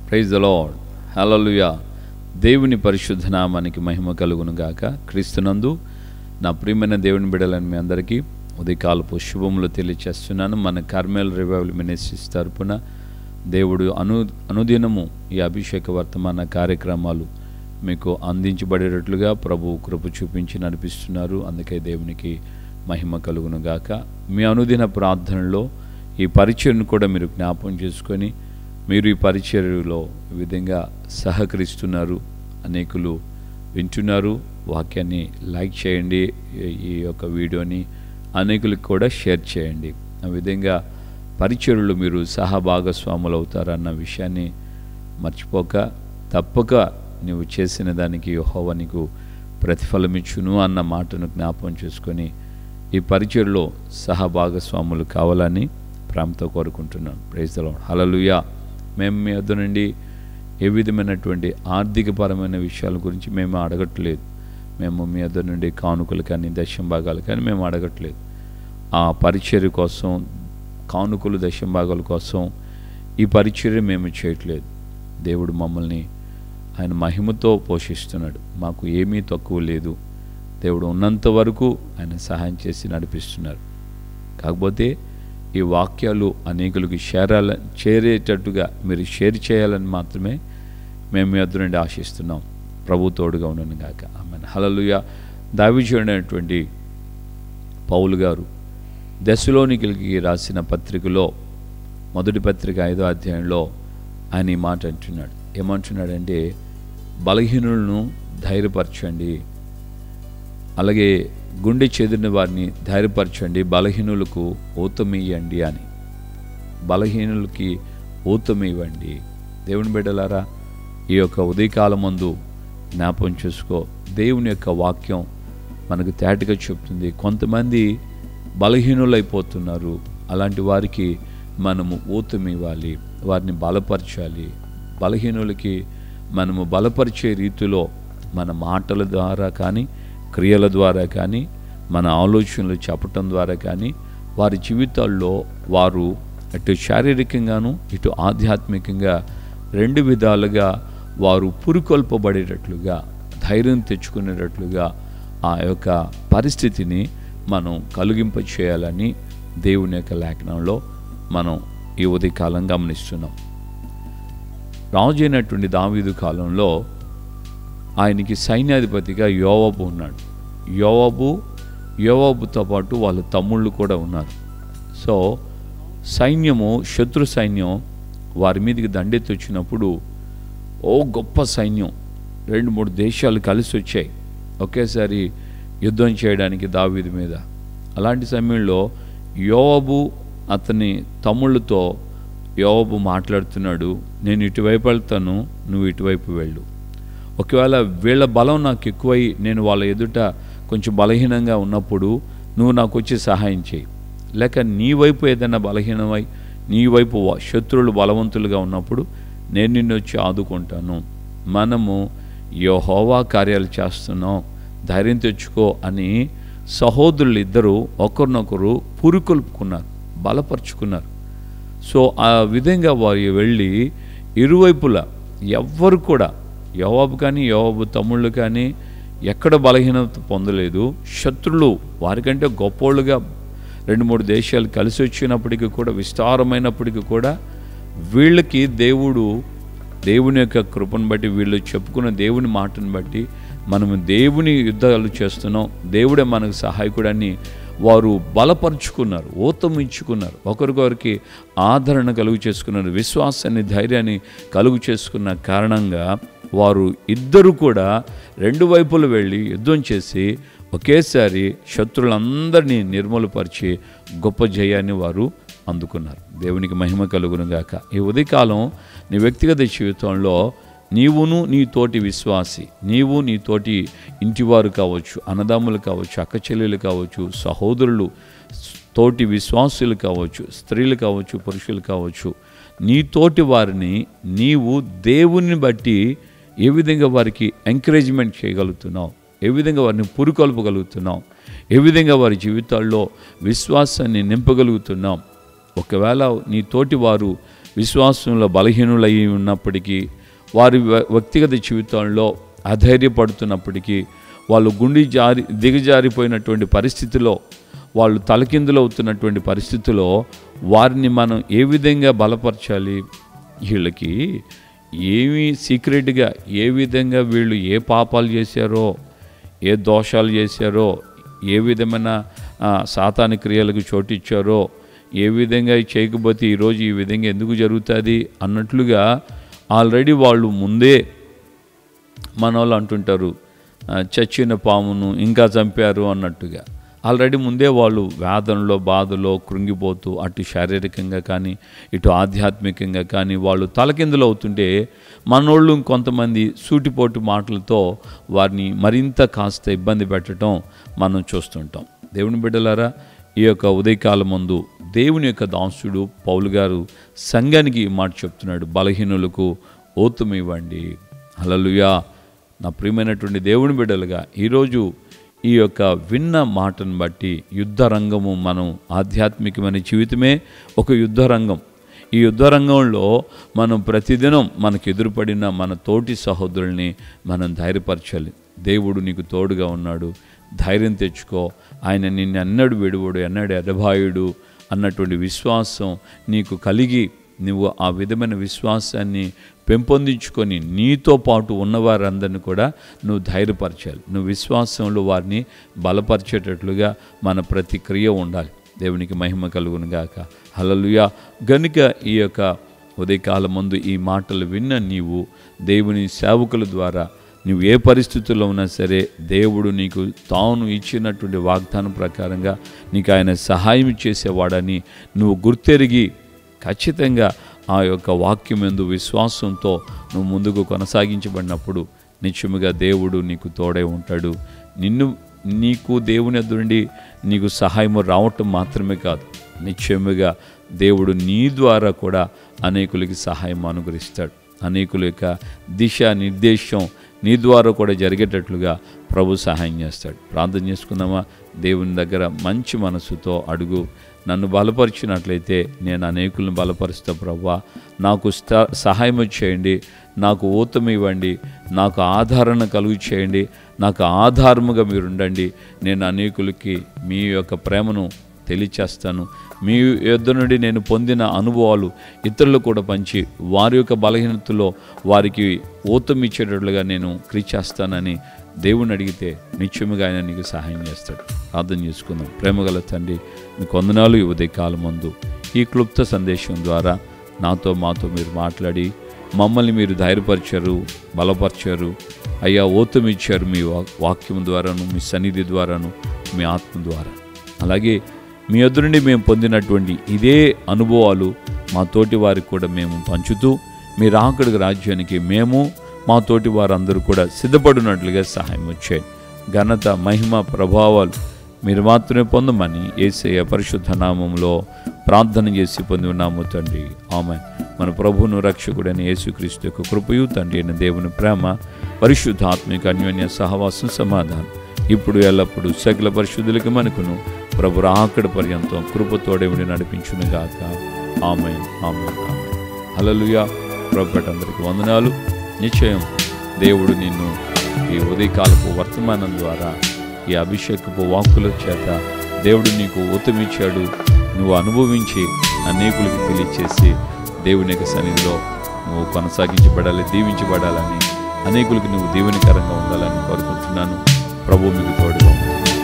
Praise the lord. హల్లెలూయా. దేవుని పరిశుద్ధ నామానికి మహిమ కలుగును గాక. క్రీస్తునందు నా ప్రియమైన దేవుని బిడ్డలని మీ అందరికీ ఉదయకాలపు శుభములు తెలియచేస్తున్నాను. మన కార్మెల్ రివైవల్ మినిస్ట్రీస్ తరపున దేవుడు అనుదినము ఈ అభిషేక వర్తమాన కార్యక్రమాలు మీకు అందించబడేటట్లుగా ప్రభు కృప చూపించి నడిపిస్తున్నారు. అందుకే దేవునికి మహిమ కలుగును గాక. మీ అనుదిన ప్రార్థనలో ఈ పరిచయను కూడా మీరు జ్ఞాపకం చేసుకొని మీరు ఈ పరిచర్యలో ఈ విధంగా సహకరిస్తున్నారు. అనేకులు వింటున్నారు. వాక్యాన్ని లైక్ చేయండి, ఈ యొక్క వీడియోని అనేకులకు కూడా షేర్ చేయండి. ఆ విధంగా పరిచర్యలు మీరు సహభాగస్వాములు అవుతారన్న విషయాన్ని మర్చిపోక, తప్పక నువ్వు చేసిన దానికి యెహోవా నీకు ప్రతిఫలమిచ్చును అన్న మాటను జ్ఞాపకం చేసుకొని ఈ పరిచర్యలో సహభాగస్వాములు కావాలని ప్రేమతో కోరుకుంటున్నాను. Praise the Lord. హల్లెలూయా. మేము మీ వద్ద నుండి ఏ విధమైనటువంటి ఆర్థికపరమైన విషయాల గురించి మేము అడగట్లేదు. మేము మీ వద్ద నుండి కానుకలు కానీ దశమ భాగాలు కానీ మేము అడగట్లేదు. ఆ పరిచర్య కోసం, కానుకలు దశమ భాగాల కోసం ఈ పరిచర్య మేము చేయట్లేదు. దేవుడు మమ్మల్ని ఆయన మహిమతో పోషిస్తున్నాడు. మాకు ఏమీ తక్కువ లేదు. దేవుడు ఉన్నంత వరకు ఆయన సహాయం చేసి నడిపిస్తున్నారు. కాకపోతే ఈ వాక్యాలు అనేకులకు చేరేటట్టుగా మీరు షేర్ చేయాలని మాత్రమే మేము మీ వద్ద నుండి ఆశిస్తున్నాం. ప్రభు తోడుగా ఉండను గాక. ఆమేన్. హల్లెలూయా. దావీదుడైనటువంటి పౌలు గారు దెస్సలోనికీయులకి రాసిన పత్రికలో మొదటి పత్రిక 5వ అధ్యాయంలో ఆయన ఈ మాట అంటున్నాడు. ఏమంటున్నాడంటే, బలహీనులను ధైర్యపరచండి, అలాగే గుండె చెదిరిన వారిని ధైర్యపరచండి, బలహీనులకు ఊతమియ్యండి అని. బలహీనులకి ఊతమివ్వండి. దేవుని బిడ్డలారా, ఈ యొక్క ఉదయకాలం ముందు జ్ఞాపకం చేసుకో, దేవుని యొక్క వాక్యం మనకు తేటగా చెప్తుంది. కొంతమంది బలహీనులైపోతున్నారు. అలాంటి వారికి మనము ఊతమివ్వాలి, వారిని బలపరచాలి. బలహీనులకి మనము బలపరిచే రీతిలో మన మాటల ద్వారా కానీ, క్రియల ద్వారా కానీ, మన ఆలోచనలు చెప్పటం ద్వారా కానీ వారి జీవితాల్లో వారు అటు శారీరకంగాను ఇటు ఆధ్యాత్మికంగా రెండు విధాలుగా వారు పురుకొల్పబడేటట్లుగా, ధైర్యం తెచ్చుకునేటట్లుగా ఆ యొక్క పరిస్థితిని మనం కలిగింప చేయాలని దేవుని యొక్క లేఖనంలో మనం ఈ ఉదయకాలం గమనిస్తున్నాం. రాజు అయినటువంటి దావీదు కాలంలో ఆయనకి సైన్యాధిపతిగా యోవాబు ఉన్నాడు. యోవాబుతో పాటు వాళ్ళ తమ్ముళ్ళు కూడా ఉన్నారు. సో సైన్యము, శత్రు సైన్యం వారి మీదకి దండెత్తి వచ్చినప్పుడు గొప్ప సైన్యం, 2-3 దేశాలు కలిసి వచ్చాయి ఒకేసారి యుద్ధం చేయడానికి దావీదు మీద. అలాంటి సమయంలో యోవాబు అతని తమ్ముళ్ళతో యోవాబు మాట్లాడుతున్నాడు, నేను ఇటువైపు వెళ్తాను, నువ్వు ఇటువైపు వెళ్ళు. ఒకవేళ వీళ్ళ బలం నాకు ఎక్కువై నేను వాళ్ళ ఎదుట కొంచెం బలహీనంగా ఉన్నప్పుడు నువ్వు నాకు వచ్చి సహాయం చేయి. లేక నీ వైపు ఏదైనా బలహీనమై నీ వైపు శత్రువులు బలవంతులుగా ఉన్నప్పుడు నేను నిన్ను వచ్చి ఆదుకుంటాను. మనము యెహోవా కార్యాలు చేస్తున్నాం, ధైర్యం తెచ్చుకో అని సహోదరులు ఇద్దరు ఒకరినొకరు పురికొల్పుకున్నారు, బలపరుచుకున్నారు. సో ఆ విధంగా వారు వెళ్ళి ఇరువైపులా ఎవ్వరు కూడా, యోవాబు కానీ యోవాబు తమ్ముళ్ళు కానీ ఎక్కడ బలహీనత పొందలేదు. శత్రులు వారికంటే గొప్పోళ్ళుగా 2-3 దేశాలు కలిసి వచ్చినప్పటికీ కూడా, విస్తారమైనప్పటికీ కూడా వీళ్ళకి దేవుని యొక్క కృపను బట్టి, వీళ్ళు చెప్పుకున్న దేవుని మాటను బట్టి మనము దేవుని యుద్ధాలు చేస్తున్నాం, దేవుడే మనకు సహాయకుడని వారు బలపరుచుకున్నారు, ఊతమించుకున్నారు, ఒకరికొరికి ఆదరణ కలుగు చేసుకున్నారు, విశ్వాసాన్ని, ధైర్యాన్ని కలుగు చేసుకున్న కారణంగా వారు ఇద్దరు కూడా 2 వైపులు వెళ్ళి యుద్ధం చేసి ఒకేసారి శత్రులందరినీ నిర్మూలపరిచి గొప్ప జయాన్ని వారు అందుకున్నారు. దేవునికి మహిమ కలుగును గాక. ఈ ఉదయకాలం నీ వ్యక్తిగత జీవితంలో నీవును నీ తోటి విశ్వాసి, నీవు నీ తోటి ఇంటివారు కావచ్చు, అన్నదమ్ములు కావచ్చు, అక్కచెల్లెలు కావచ్చు, సహోదరులు, తోటి విశ్వాసులు కావచ్చు, స్త్రీలు కావచ్చు, పురుషులు కావచ్చు, నీ తోటి వారిని నీవు దేవుని బట్టి ఏ విధంగా వారికి ఎంకరేజ్మెంట్ చేయగలుగుతున్నావు, ఏ విధంగా వారిని పురుకొల్పగలుగుతున్నావు, ఏ విధంగా వారి జీవితాల్లో విశ్వాసాన్ని నింపగలుగుతున్నాం. ఒకవేళ నీ తోటి వారు విశ్వాసంలో బలహీనులై ఉన్నప్పటికీ, వారి వ్యక్తిగత జీవితంలో అధైర్యపడుతున్నప్పటికీ, వాళ్ళు దిగజారిపోయినటువంటి పరిస్థితిలో, వాళ్ళు తలకిందులవుతున్నటువంటి పరిస్థితిలో వారిని మనం ఏ విధంగా బలపరచాలి? వీళ్ళకి ఏమీ సీక్రెట్గా ఏ విధంగా వీళ్ళు ఏ పాపాలు చేశారో, ఏ దోషాలు చేశారో, ఏ విధమైన సాతాను క్రియలకు చోటిచ్చారో, ఏ విధంగా చేయకపోతే ఈరోజు ఈ విధంగా ఎందుకు జరుగుతుంది అన్నట్లుగా ఆల్రెడీ వాళ్ళు ముందే మన వాళ్ళు అంటుంటారు, చచ్చిన పామును ఇంకా చంపారు అన్నట్టుగా. ఆల్రెడీ ముందే వాళ్ళు వేదనలో, బాధలో కృంగిపోతూ, అటు శారీరకంగా కానీ ఇటు ఆధ్యాత్మికంగా కానీ వాళ్ళు తలకిందులు అవుతుంటే, మనోళ్ళు కొంతమంది సూటిపోటు మాటలతో వారిని మరింత కాస్త ఇబ్బంది పెట్టడం మనం చూస్తుంటాం. దేవుని బిడ్డలారా, ఈ యొక్క ఉదయకాలం ముందు దేవుని యొక్క దాసుడు పౌలు గారు సంఘానికి ఈ మాట చెప్తున్నాడు, బలహీనులకు ఓతుమివ్వండి. హల్లెలూయా. నా ప్రియమైనటువంటి దేవుని బిడ్డలుగా ఈరోజు ఈ యొక్క విన్న మాటను బట్టి యుద్ధ రంగము, మనం ఆధ్యాత్మికమైన జీవితమే ఒక యుద్ధ రంగం. ఈ యుద్ధ రంగంలో మనం ప్రతిదినం మనకు ఎదురుపడిన మన తోటి సహోదరుల్ని మనం ధైర్యపరచాలి. దేవుడు నీకు తోడుగా ఉన్నాడు, ధైర్యం తెచ్చుకో, ఆయన నిన్ను ఎన్నడూ విడువడు, ఎన్నడూ ఎడబాయుడు అన్నటువంటి విశ్వాసం నీకు కలిగి నువ్వు ఆ విధమైన విశ్వాసాన్ని పెంపొందించుకొని నీతో పాటు ఉన్నవారందరినీ కూడా నువ్వు ధైర్యపరచాలి. నువ్వు విశ్వాసంలో వారిని బలపరిచేటట్లుగా మన ప్రతిక్రియ ఉండాలి. దేవునికి మహిమ కలుగును గాక. హల్లెలూయా. గనుక ఈ యొక్క ఉదయకాలం ముందు ఈ మాటలు విన్న నీవు దేవుని సేవకుల ద్వారా నువ్వు ఏ పరిస్థితుల్లో ఉన్నా సరే, దేవుడు నీకు తాను ఇచ్చినటువంటి వాగ్దానం ప్రకారంగా నీకు ఆయన సహాయం చేసేవాడని నువ్వు గుర్తెరిగి ఖచ్చితంగా ఆ యొక్క వాక్యం యందు విశ్వాసంతో నువ్వు ముందుకు కొనసాగించబడినప్పుడు నిశ్చయముగా దేవుడు నీకు తోడై ఉంటాడు. నీకు దేవుని ఎదురుండి నీకు సహాయము రావటం మాత్రమే కాదు, నిశ్చయముగా దేవుడు నీ ద్వారా కూడా అనేకులకి సహాయం అనుగ్రహిస్తాడు. అనేకుల యొక్క దిశ నిర్దేశం నీ ద్వారా కూడా జరిగేటట్లుగా ప్రభు సహాయం చేస్తాడు. ప్రార్థన చేసుకుందామా? దేవుని దగ్గర మంచి మనసుతో అడుగు. నన్ను బలపరిచినట్లయితే నేను అనేకులను బలపరుస్తా ప్రభువా, నాకు సహాయం చేయండి, నాకు ఊతం ఇవ్వండి, నాకు ఆదరణ కలుగు చేయండి, నాకు ఆధారముగా మీరు ఉండండి. నేను అనేకులకి మీ యొక్క ప్రేమను తెలియచేస్తాను. మీ యొద్ద నుండి నేను పొందిన అనుభవాలు ఇతరులు కూడా పంచి వారి యొక్క బలహీనతలో వారికి ఊతం ఇచ్చేటట్లుగా నేను కృషి చేస్తానని దేవుని అడిగితే నిశ్చయముగా ఆయన నీకు సహాయం చేస్తాడు. ప్రార్థన చేసుకుందాం. ప్రేమగల తండ్రి, మీకు వందనాలు. ఈ ఉదయకాలం ముందు ఈ క్లుప్త సందేశం ద్వారా మాతో మీరు మాట్లాడి మమ్మల్ని మీరు ధైర్యపరిచారు, బలపరిచారు అయ్యా, ఊతం ఇచ్చారు మీ వాక్యం ద్వారాను, మీ సన్నిధి ద్వారాను, మీ ఆత్మ ద్వారా. అలాగే మీ యొద్ద నుండి మేము పొందినటువంటి ఇదే అనుభవాలు మా తోటి వారికి కూడా మేము పంచుతూ మీ రాకడ రాజ్యానికి మేము మా తోటి వారందరూ కూడా సిద్ధపడినట్లుగా సహాయం వచ్చాయి. ఘనత, మహిమ, ప్రభావాలు మీరు మాత్రమే పొందమని యేసయ్య పరిశుద్ధ నామములో ప్రార్థన చేసి పొంది ఉన్నాము తండ్రి. ఆమేన్. మన ప్రభువును రక్షకుడైన యేసుక్రీస్తు యొక్క కృపయు, తండ్రి అయిన దేవుని ప్రేమ, పరిశుద్ధాత్మిక అన్యోన్య సహవాసం, సమాధానం ఇప్పుడు ఎల్లప్పుడు సకల పరిశుద్ధులకి మనకును ప్రభు రాకడ పర్యంతం కృపతోడేవుడి నడిపించును గాక. ఆమేన్, ఆమేన్, ఆమేన్. హల్లెలూయా. ప్రభువుకి అందరికీ వందనాలు. నిశ్చయం దేవుడు నిన్ను ఈ ఉదయకాలపు వర్తమానం ద్వారా, ఈ అభిషేకపు వాక్కుల చేత దేవుడు నీకు ఊతమిచ్చాడు. నువ్వు అనుభవించి అనేకులకు తెలియచేసి దేవుని యొక్క సన్నిధిలో నువ్వు కొనసాగించబడాలి, దీవించబడాలని, అనేకులకు నువ్వు దీవెనకరంగా ఉండాలని కోరుకుంటున్నాను. ప్రభు మీకు తోడుగా ఉంటుంది.